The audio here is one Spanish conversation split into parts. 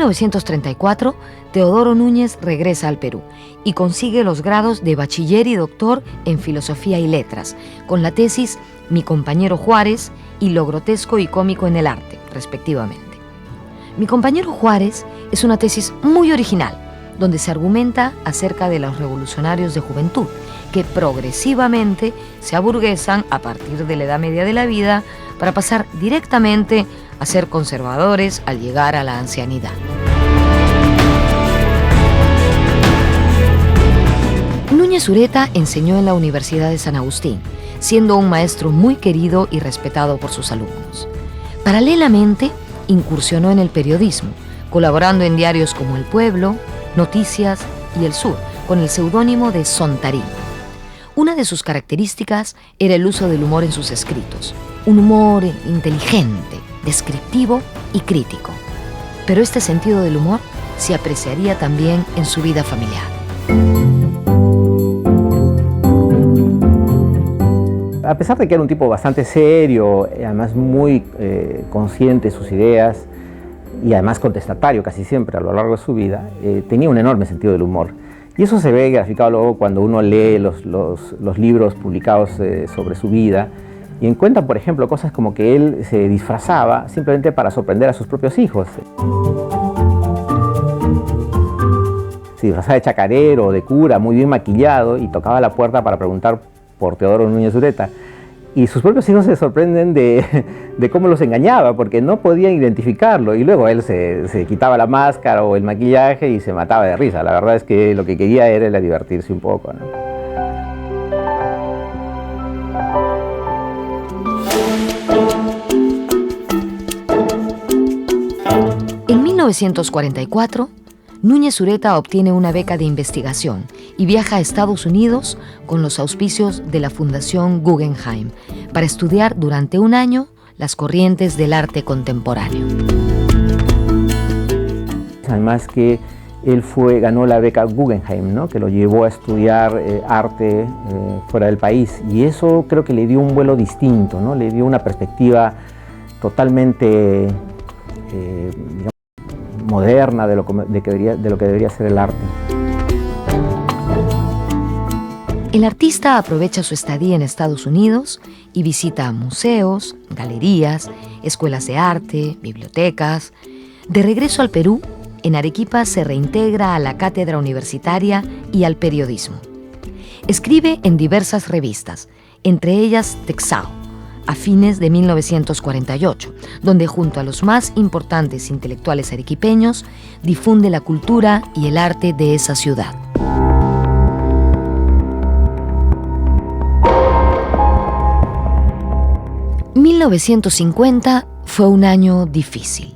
1934, Teodoro Núñez regresa al Perú y consigue los grados de bachiller y doctor en Filosofía y Letras, con la tesis Mi compañero Juárez y Lo grotesco y cómico en el arte, respectivamente. Mi compañero Juárez es una tesis muy original, donde se argumenta acerca de los revolucionarios de juventud, que progresivamente se aburguesan a partir de la edad media de la vida para pasar directamente a ser conservadores al llegar a la ancianidad. Núñez Ureta enseñó en la Universidad de San Agustín, siendo un maestro muy querido y respetado por sus alumnos. Paralelamente, incursionó en el periodismo, colaborando en diarios como El Pueblo, Noticias y El Sur, con el seudónimo de Sontarín. Una de sus características era el uso del humor en sus escritos, un humor inteligente, descriptivo y crítico. Pero este sentido del humor se apreciaría también en su vida familiar. A pesar de que era un tipo bastante serio, además muy consciente de sus ideas y además contestatario casi siempre a lo largo de su vida, tenía un enorme sentido del humor. Y eso se ve graficado luego cuando uno lee los libros publicados sobre su vida y encuentra, por ejemplo, cosas como que él se disfrazaba simplemente para sorprender a sus propios hijos. Se disfrazaba de chacarero o de cura, muy bien maquillado, y tocaba la puerta para preguntar por Teodoro Núñez Ureta. Y sus propios hijos se sorprenden de cómo los engañaba, porque no podían identificarlo. Y luego él se quitaba la máscara o el maquillaje y se mataba de risa. La verdad es que lo que quería era divertirse un poco, ¿no? En 1944, Núñez Ureta obtiene una beca de investigación y viaja a Estados Unidos con los auspicios de la Fundación Guggenheim para estudiar durante un año las corrientes del arte contemporáneo. Además que él ganó la beca Guggenheim, ¿no? Que lo llevó a estudiar arte fuera del país, y eso creo que le dio un vuelo distinto, ¿no? Le dio una perspectiva totalmente digamos, moderna de lo que debería ser el arte. El artista aprovecha su estadía en Estados Unidos y visita museos, galerías, escuelas de arte, bibliotecas. De regreso al Perú, en Arequipa se reintegra a la cátedra universitaria y al periodismo. Escribe en diversas revistas, entre ellas Texao, a fines de 1948, donde junto a los más importantes intelectuales arequipeños difunde la cultura y el arte de esa ciudad. ...1950 fue un año difícil.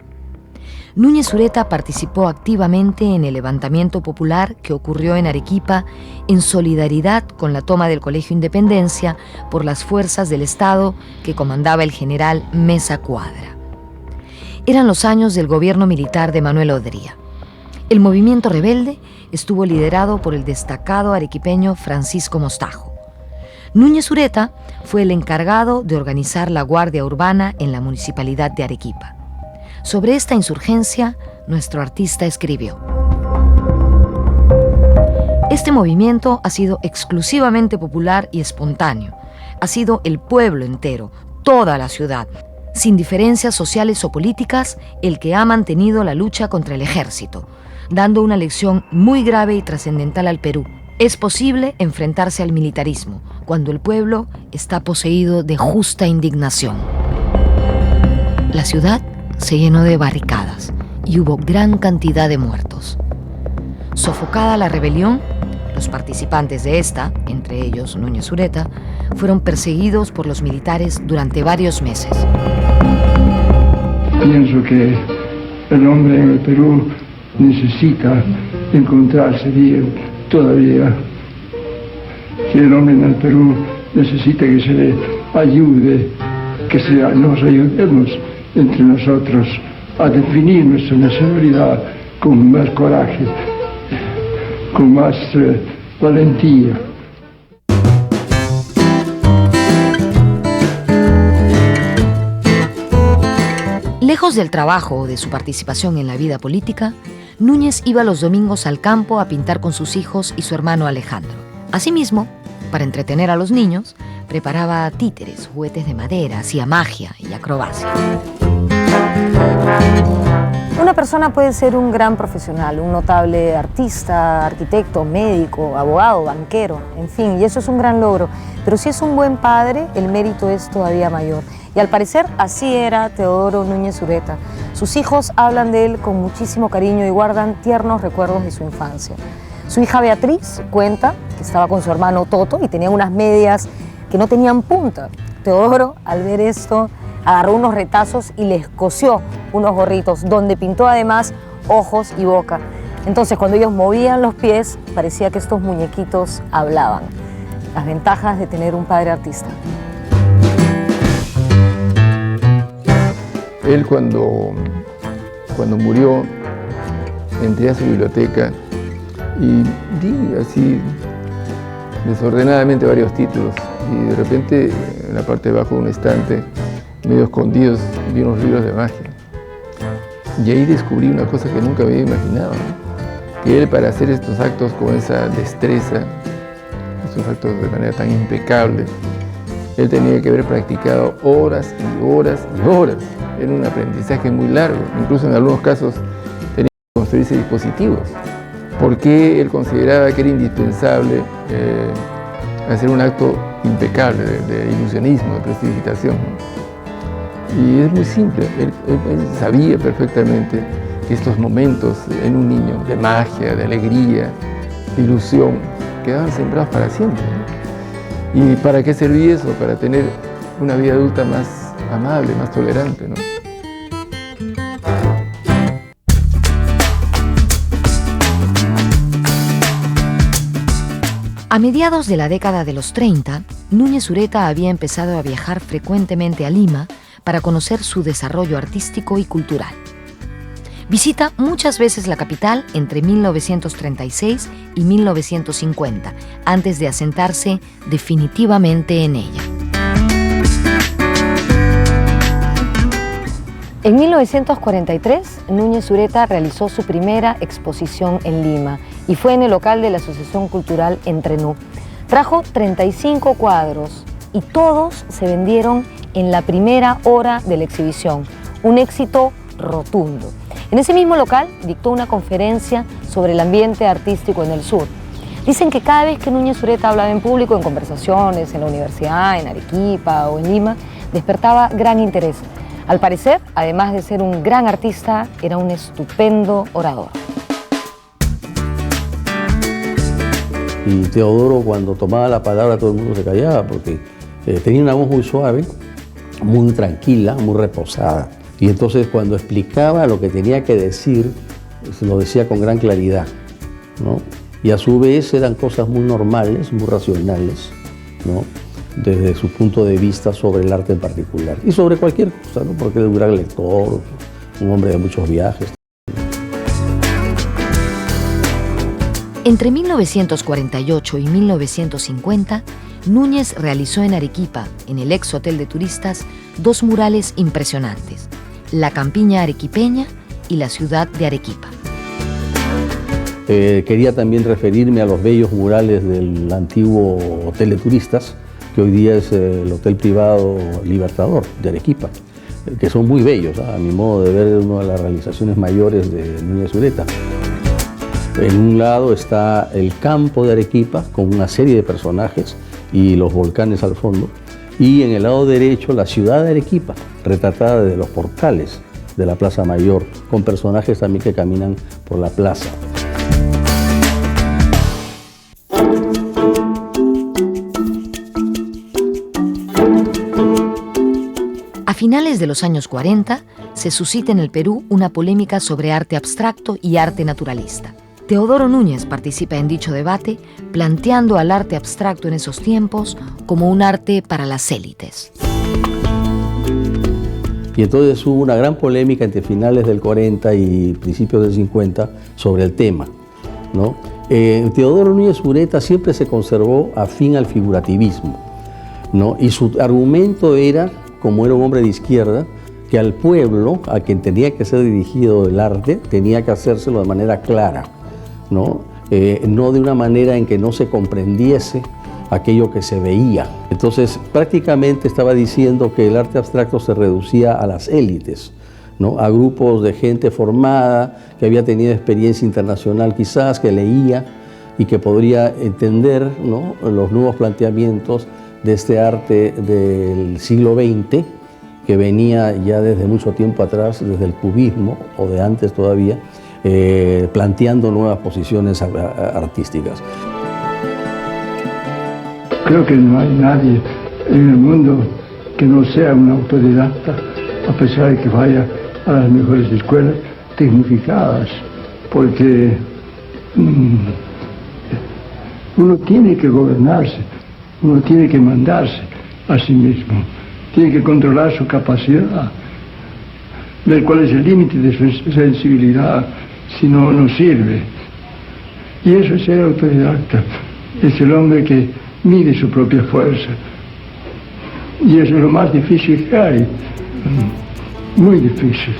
Núñez Ureta participó activamente en el levantamiento popular que ocurrió en Arequipa en solidaridad con la toma del Colegio Independencia por las fuerzas del Estado que comandaba el general Mesa Cuadra. Eran los años del gobierno militar de Manuel Odría. El movimiento rebelde estuvo liderado por el destacado arequipeño Francisco Mostajo. Núñez Ureta fue el encargado de organizar la Guardia Urbana en la municipalidad de Arequipa. Sobre esta insurgencia, nuestro artista escribió: este movimiento ha sido exclusivamente popular y espontáneo. Ha sido el pueblo entero, toda la ciudad, sin diferencias sociales o políticas, el que ha mantenido la lucha contra el ejército, dando una lección muy grave y trascendental al Perú. Es posible enfrentarse al militarismo cuando el pueblo está poseído de justa indignación. La ciudad se llenó de barricadas y hubo gran cantidad de muertos. Sofocada la rebelión, los participantes de esta, entre ellos Núñez Ureta, fueron perseguidos por los militares durante varios meses. Pienso que el hombre en el Perú necesita encontrarse bien todavía. Que el hombre en el Perú necesita que se le ayude, que nos ayudemos entre nosotros a definir nuestra nacionalidad con más coraje, con más valentía. Lejos del trabajo o de su participación en la vida política, Núñez iba los domingos al campo a pintar con sus hijos y su hermano Alejandro. Asimismo, para entretener a los niños, preparaba títeres, juguetes de madera, hacía magia y acrobacia. Una persona puede ser un gran profesional, un notable artista, arquitecto, médico, abogado, banquero, en fin, y eso es un gran logro. Pero si es un buen padre, el mérito es todavía mayor. Y al parecer así era Teodoro Núñez Ureta. Sus hijos hablan de él con muchísimo cariño y guardan tiernos recuerdos de su infancia. Su hija Beatriz cuenta que estaba con su hermano Toto y tenían unas medias que no tenían punta. Teodoro, al ver esto, agarró unos retazos y les cosió unos gorritos, donde pintó además ojos y boca. Entonces, cuando ellos movían los pies, parecía que estos muñequitos hablaban. Las ventajas de tener un padre artista. Él cuando murió, entré a su biblioteca y vi así desordenadamente varios títulos y de repente en la parte de abajo de un estante, medio escondidos, vi unos libros de magia. Y ahí descubrí una cosa que nunca había imaginado, ¿no? Que él, para hacer estos actos con esa destreza, estos actos de manera tan impecable, él tenía que haber practicado horas y horas y horas. Era un aprendizaje muy largo, incluso en algunos casos tenía que construirse dispositivos, porque él consideraba que era indispensable hacer un acto impecable de ilusionismo, de prestidigitación, ¿no? Y es muy simple, él sabía perfectamente que estos momentos en un niño de magia, de alegría, de ilusión, quedaban sembrados para siempre, ¿no? ¿Y para qué servía eso? Para tener una vida adulta más amable, más tolerante, ¿no? A mediados de la década de los 30, Núñez Ureta había empezado a viajar frecuentemente a Lima para conocer su desarrollo artístico y cultural. Visita muchas veces la capital entre 1936 y 1950, antes de asentarse definitivamente en ella. En 1943, Núñez Ureta realizó su primera exposición en Lima y fue en el local de la Asociación Cultural Entrenú. Trajo 35 cuadros y todos se vendieron en la primera hora de la exhibición. Un éxito rotundo. En ese mismo local dictó una conferencia sobre el ambiente artístico en el sur. Dicen que cada vez que Núñez Ureta hablaba en público, en conversaciones, en la universidad, en Arequipa o en Lima, despertaba gran interés. Al parecer, además de ser un gran artista, era un estupendo orador. Y Teodoro, cuando tomaba la palabra, todo el mundo se callaba porque tenía una voz muy suave, muy tranquila, muy reposada. Y entonces, cuando explicaba lo que tenía que decir, se lo decía con gran claridad, ¿no? Y a su vez eran cosas muy normales, muy racionales, ¿no? Desde su punto de vista sobre el arte en particular y sobre cualquier cosa, ¿no? Porque era un gran lector, un hombre de muchos viajes. Entre 1948 y 1950, Núñez realizó en Arequipa, en el ex hotel de turistas, dos murales impresionantes: la campiña arequipeña y la ciudad de Arequipa. Quería también referirme a los bellos murales del antiguo hotel de turistas, que hoy día es el hotel privado Libertador de Arequipa, que son muy bellos, ¿eh? A mi modo de ver, una de las realizaciones mayores de Núñez Ureta. En un lado está el campo de Arequipa con una serie de personajes y los volcanes al fondo, y en el lado derecho la ciudad de Arequipa, retratada desde los portales de la Plaza Mayor, con personajes también que caminan por la plaza. A finales de los años 40, se suscita en el Perú una polémica sobre arte abstracto y arte naturalista. Teodoro Núñez participa en dicho debate, planteando al arte abstracto en esos tiempos como un arte para las élites. Y entonces hubo una gran polémica entre finales del 40 y principios del 50 sobre el tema, ¿no? Teodoro Núñez Ureta siempre se conservó afín al figurativismo, ¿no? Y su argumento era, como era un hombre de izquierda, que al pueblo, a quien tenía que ser dirigido el arte, tenía que hacérselo de manera clara, ¿no? No de una manera en que no se comprendiese aquello que se veía. Entonces, prácticamente estaba diciendo que el arte abstracto se reducía a las élites, ¿no? A grupos de gente formada, que había tenido experiencia internacional quizás, que leía y que podría entender, ¿no?, los nuevos planteamientos de este arte del siglo XX, que venía ya desde mucho tiempo atrás, desde el cubismo, o de antes todavía, planteando nuevas posiciones artísticas. Creo que no hay nadie en el mundo que no sea un autodidacta, a pesar de que vaya a las mejores escuelas tecnificadas, porque uno tiene que gobernarse, uno tiene que mandarse a sí mismo, tiene que controlar su capacidad, ver cuál es el límite de su sensibilidad, si no, no sirve. Y eso es ser autodidacta, es el hombre que mide su propia fuerza. Y eso es lo más difícil que hay, muy difícil.